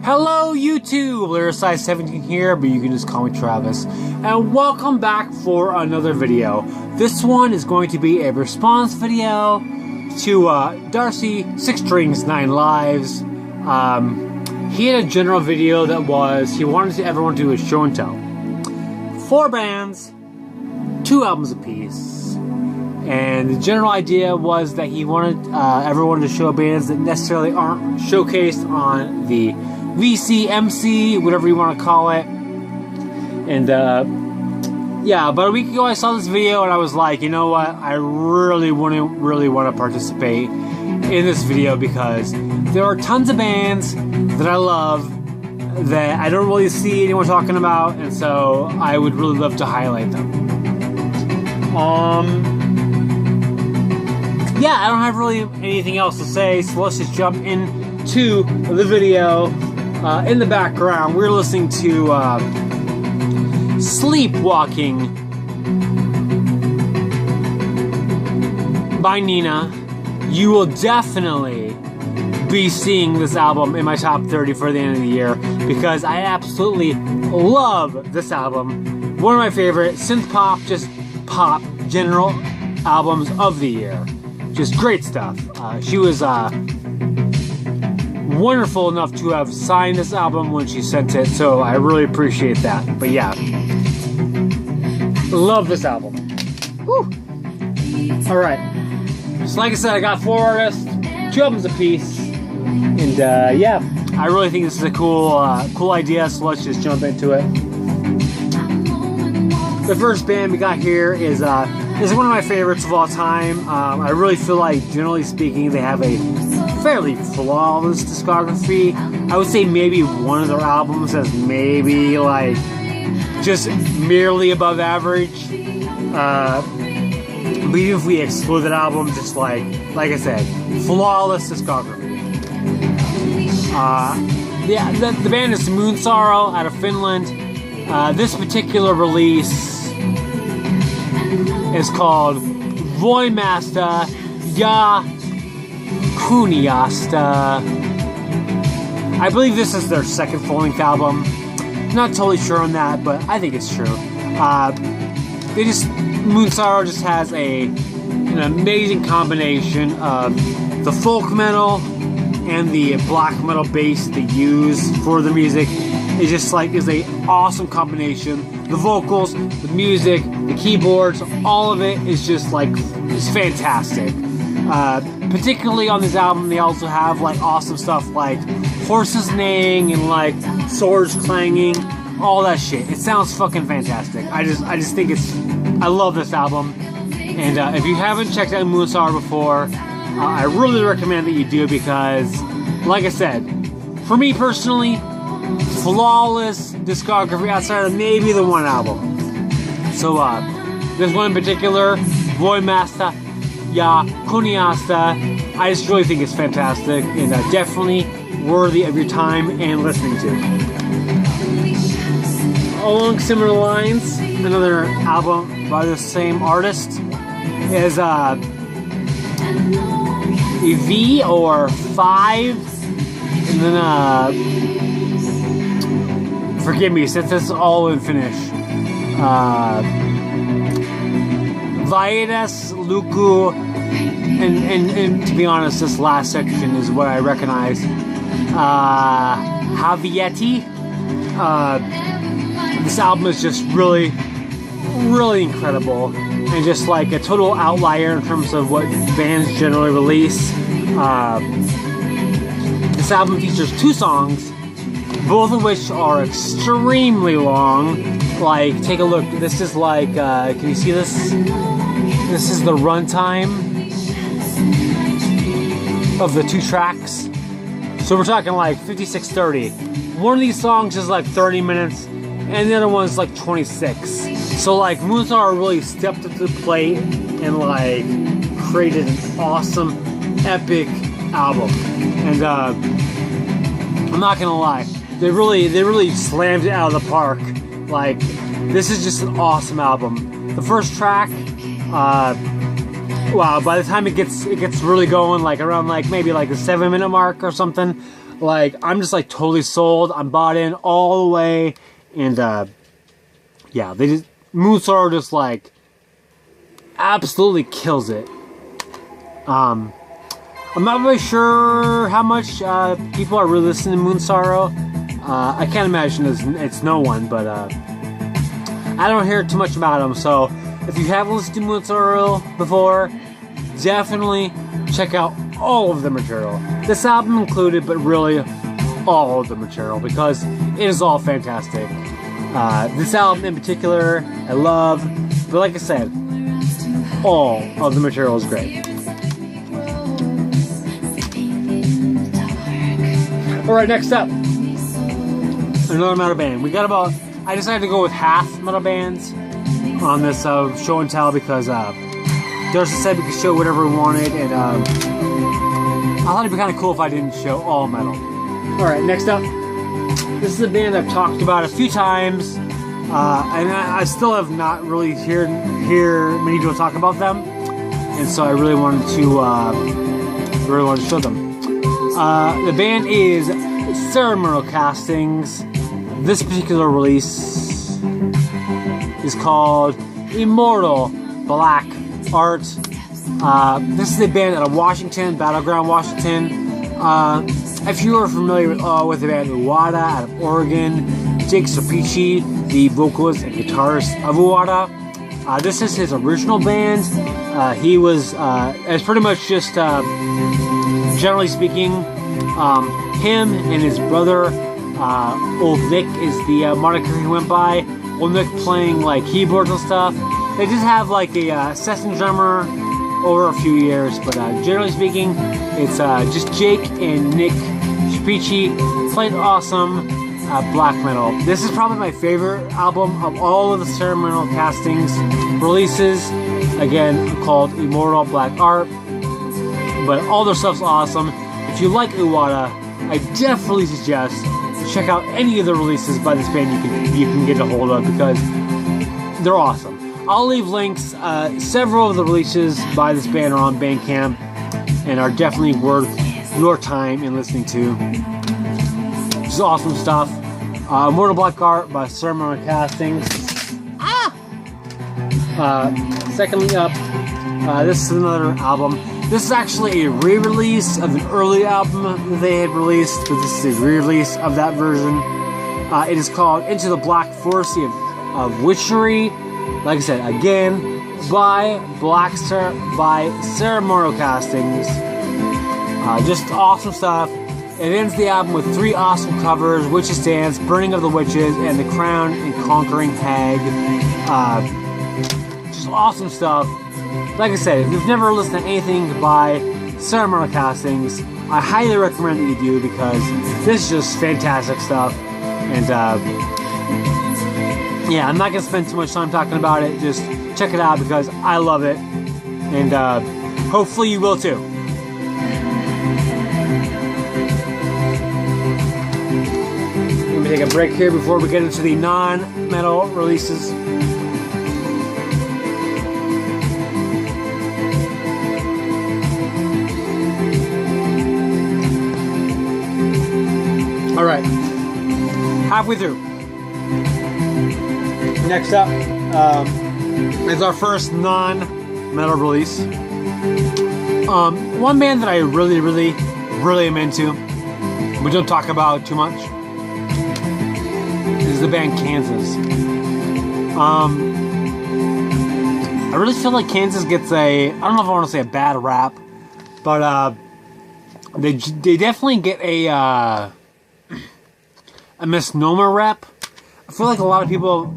Hello YouTube, Size17 here, but you can just call me Travis. And welcome back for another video. This one is going to be a response video to Darcy, 6 Strings, 9 Lives. He had a general video that was, he wanted everyone to do a show and tell. 4 bands, 2 albums apiece. And the general idea was that he wanted everyone to show bands that necessarily aren't showcased on the VC, MC, whatever you want to call it. And yeah, about a week ago I saw this video and I was like, you know what, I really want to participate in this video because there are tons of bands that I love that I don't really see anyone talking about, and so I would really love to highlight them. Yeah, I don't have really anything else to say, so let's just jump into the video. In the background, we're listening to Sleepwalking by Nina. You will definitely be seeing this album in my top 30 for the end of the year because I absolutely love this album. One of my favorite synth pop, just pop general albums of the year. Just great stuff. She was wonderful enough to have signed this album when she sent it, so I really appreciate that. But yeah, love this album. Woo. All right, so like I said, I got 4 artists, 2 albums apiece, and yeah, I really think this is a cool idea. So let's just jump into it. The first band we got here is one of my favorites of all time. I really feel like, generally speaking, they have a fairly flawless discography. I would say maybe one of their albums is maybe like just merely above average. But even if we exclude that album, just like I said, flawless discography. Yeah, the band is Moonsorrow out of Finland. This particular release is called Voimasta ja Kunniasta. I believe this is their second full-length album. Not totally sure on that, but I think it's true. Moonsorrow just has an amazing combination of the folk metal and the black metal bass they use for the music. It just is a awesome combination. The vocals, the music, the keyboards, all of it is just it's fantastic. Particularly on this album, they also have awesome stuff like horses neighing and swords clanging, all that shit. It sounds fucking fantastic. I just think I love this album. And if you haven't checked out Moonsorrow before, I really recommend that you do because, like I said, for me personally, flawless discography outside of maybe the one album. So this one in particular, Voimasta ja Kunniasta, I just really think it's fantastic and definitely worthy of your time and listening to. Along similar lines, another album by the same artist is V or 5, and then forgive me since this is all in Finnish. Vaides Luku, and to be honest, this last section is what I recognize. Hävitetty. This album is just really, really incredible, and just a total outlier in terms of what bands generally release. This album features 2 songs, both of which are extremely long. Take a look. This is can you see this? This is the runtime of the 2 tracks. So we're talking 56:30. One of these songs is 30 minutes, and the other one's 26. So Moonsorrow really stepped up to the plate and created an awesome, epic album. And I'm not gonna lie, they really slammed it out of the park. This is just an awesome album. The first track, wow, by the time it gets really going, around maybe the 7-minute mark or something, Like, I'm just like totally sold. I'm bought in all the way. And yeah, Moonsorrow just like absolutely kills it. I'm not really sure how much people are really listening to Moonsorrow. I can't imagine it's no one, but I don't hear too much about them. So if you haven't listened to Moonsorrow before, definitely check out all of the material. This album included, but really all of the material, because it is all fantastic. This album in particular, I love, but like I said, all of the material is great. Alright, next up, another metal band. We got about, I decided to go with half metal bands on this show and tell, because Darcy said we could show whatever we wanted, and I thought it'd be kind of cool if I didn't show all metal. Alright, next up, this is a band I've talked about a few times, and I still have not really heard many people talk about them, and so I really wanted to show them. The band is Ceremonial Castings. This particular release is called Immortal Black Art. This is a band out of Washington, Battleground, Washington. If you are familiar with the band Uwada out of Oregon, Jake Sopici, the vocalist and guitarist of Uwada. This is his original band. He was, it's pretty much just, generally speaking, him and his brother, Old Nick is the moniker he went by. Old Nick playing like keyboards and stuff. They just have like a session drummer over a few years, but generally speaking, it's just Jake and Nick Sopici played awesome black metal. This is probably my favorite album of all of the Ceremonial Castings releases. Again, called Immortal Black Art, but all their stuff's awesome. If you like Uwada, I definitely suggest check out any of the releases by this band you can get a hold of, because they're awesome. I'll leave links. Several of the releases by this band are on Bandcamp and are definitely worth your time in listening to. Just awesome stuff. Immortal Black Art by Ceremonial Castings. Secondly up, this is another album. This is actually a re-release of an early album that they had released, but this is a re-release of that version. It is called Into the Black Forest of Witchery. Like I said, again, by Ceremonial Castings. Just awesome stuff. It ends the album with 3 awesome covers: Witch's Dance, Burning of the Witches, and The Crown and Conquering Hag. Just awesome stuff. Like I said, if you've never listened to anything by Ceremonial Castings, I highly recommend that you do, because this is just fantastic stuff. And yeah, I'm not going to spend too much time talking about it. Just check it out, because I love it. And hopefully you will too. Let me take a break here before we get into the non-metal releases. Alright, halfway through. Next up is our first non-metal release. One band that I really am into, we don't talk about too much, is the band Kansas. I really feel like Kansas gets I don't know if I want to say a bad rap, but they definitely get a misnomer rap. I feel like a lot of people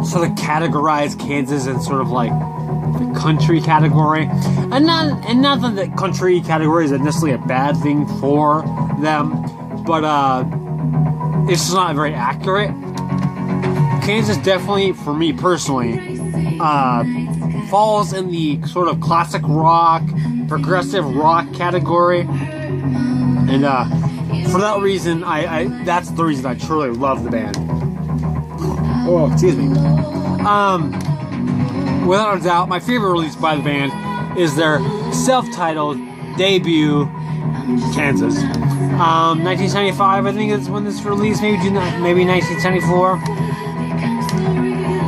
sort of categorize Kansas in sort of like the country category, and not that the country category is necessarily a bad thing for them, but it's just not very accurate. Kansas definitely, for me personally, falls in the sort of classic rock, progressive rock category, and for that reason, that's the reason I truly love the band. Oh, excuse me. Without a doubt, my favorite release by the band is their self-titled debut, Kansas. 1975, I think is when this released, maybe 1974.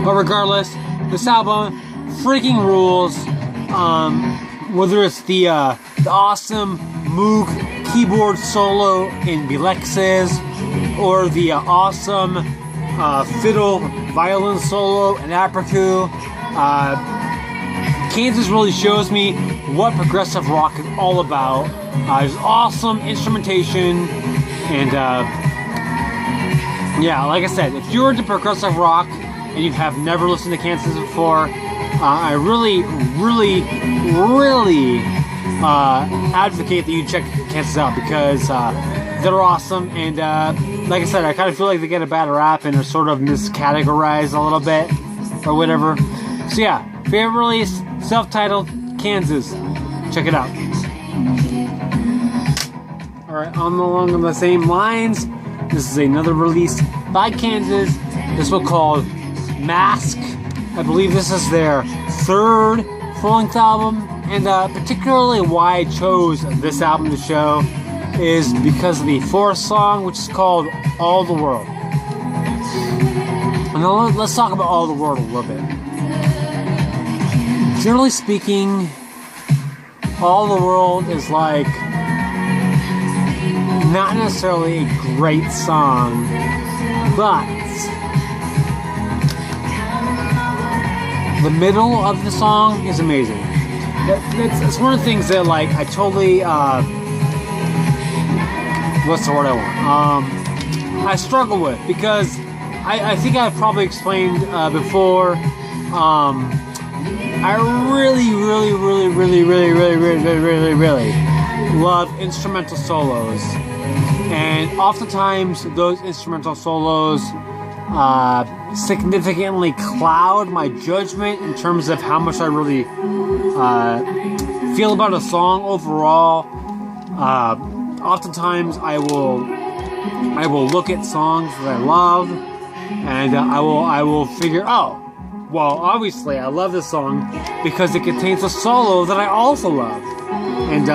But regardless, this album freaking rules. Whether it's the awesome Moog keyboard solo in Bilexes, or the awesome fiddle violin solo in Apricu, Kansas really shows me what progressive rock is all about. There's awesome instrumentation, and yeah, like I said, if you're into progressive rock and you have never listened to Kansas before, I really advocate that you check Kansas out, because they're awesome, and like I said, I kind of feel like they get a bad rap and are sort of miscategorized a little bit, or whatever. So yeah, favorite release, self-titled, Kansas. Check it out. Alright, along the same lines, this is another release by Kansas. This one called Masque. I believe this is their third full-length album, and particularly why I chose this album to show is because of the fourth song, which is called All the World. And now let's talk about All the World a little bit. Generally speaking, All the World is like not necessarily a great song, but the middle of the song is amazing. It's one of the things that, like, I totally, what's the word I want? I struggle with, because I think I've probably explained before, I really love instrumental solos. And oftentimes, those instrumental solos significantly cloud my judgment in terms of how much I really feel about a song overall. Oftentimes, I will look at songs that I love, and I will figure, oh, well, obviously I love this song because it contains a solo that I also love, and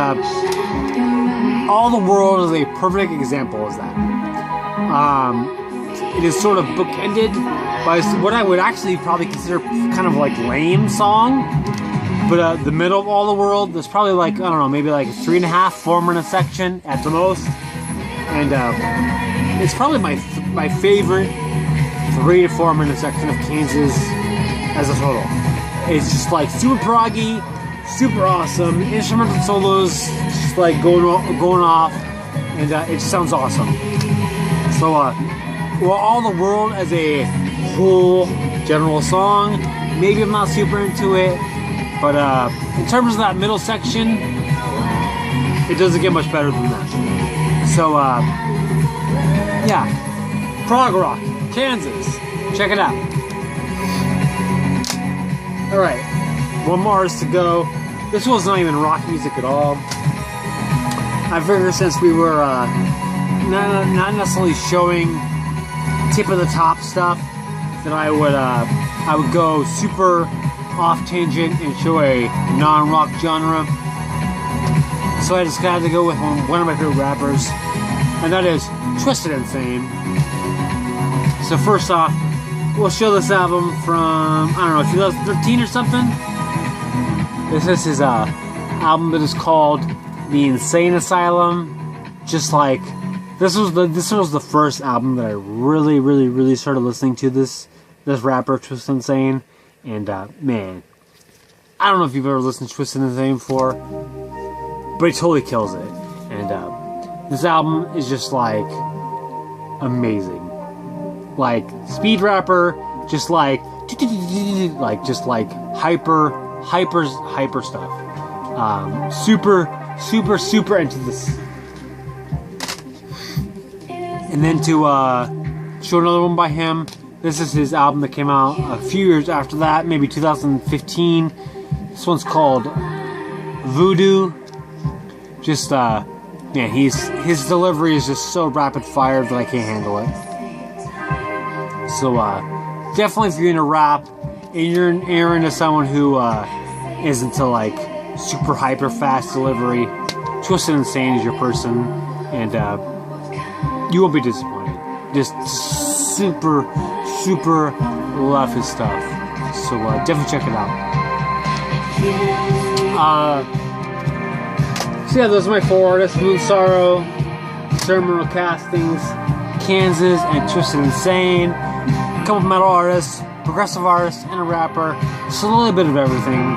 All the World is a perfect example of that. It is sort of bookended by what I would actually probably consider kind of like lame song. But the middle of All the World, there's probably like, I don't know, maybe like a 3.5, 4 minute section at the most. And it's probably my favorite 3 to 4 minute section of Kansas as a total. It's just like super proggy, super awesome, instrumental solos just like going off, and it just sounds awesome. So, well, All the World as a whole general song, maybe I'm not super into it, but in terms of that middle section, it doesn't get much better than that. So, yeah, prog rock, Kansas, check it out. Alright, one more is to go. This was not even rock music at all. I figured since we were not necessarily showing tip of the top stuff, that I would go super off tangent and show a non-rock genre. So I just had to go with one of my favorite rappers, and that is Twisted Insane. So first off, we'll show this album from, I don't know, 2013 or something. This is his album that is called The Insane Asylum. Just like, this was the first album that I really started listening to this rapper, Twisted Insane. And man, I don't know if you've ever listened to Twisted Insane before, but he totally kills it. And this album is just like amazing. Like speed rapper, just like hyper stuff. Super into this. And then to show another one by him, this is his album that came out a few years after that, maybe 2015. This one's called Voodoo. Just man, his delivery is just so rapid fire that I can't handle it. So definitely, if you're into rap and you're into someone who is into like super hyper fast delivery, Twisted Insane is your person. and you won't be disappointed. Just super love his stuff. So definitely check it out. So yeah, those are my 4 artists: Moonsorrow, Ceremonial Castings, Kansas, and Twisted Insane. A couple metal artists, progressive artists, and a rapper. So a little bit of everything.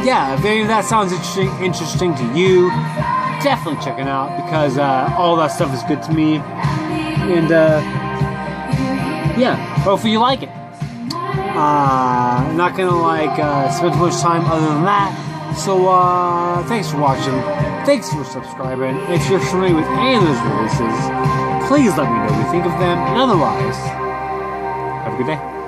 Yeah, if any of that sounds interesting to you, definitely check it out, because all that stuff is good to me. And yeah, hopefully you like it. I'm not gonna spend too much time other than that. So thanks for watching. Thanks for subscribing. If you're familiar with any of those releases, please let me know what you think of them. And otherwise, have a good day.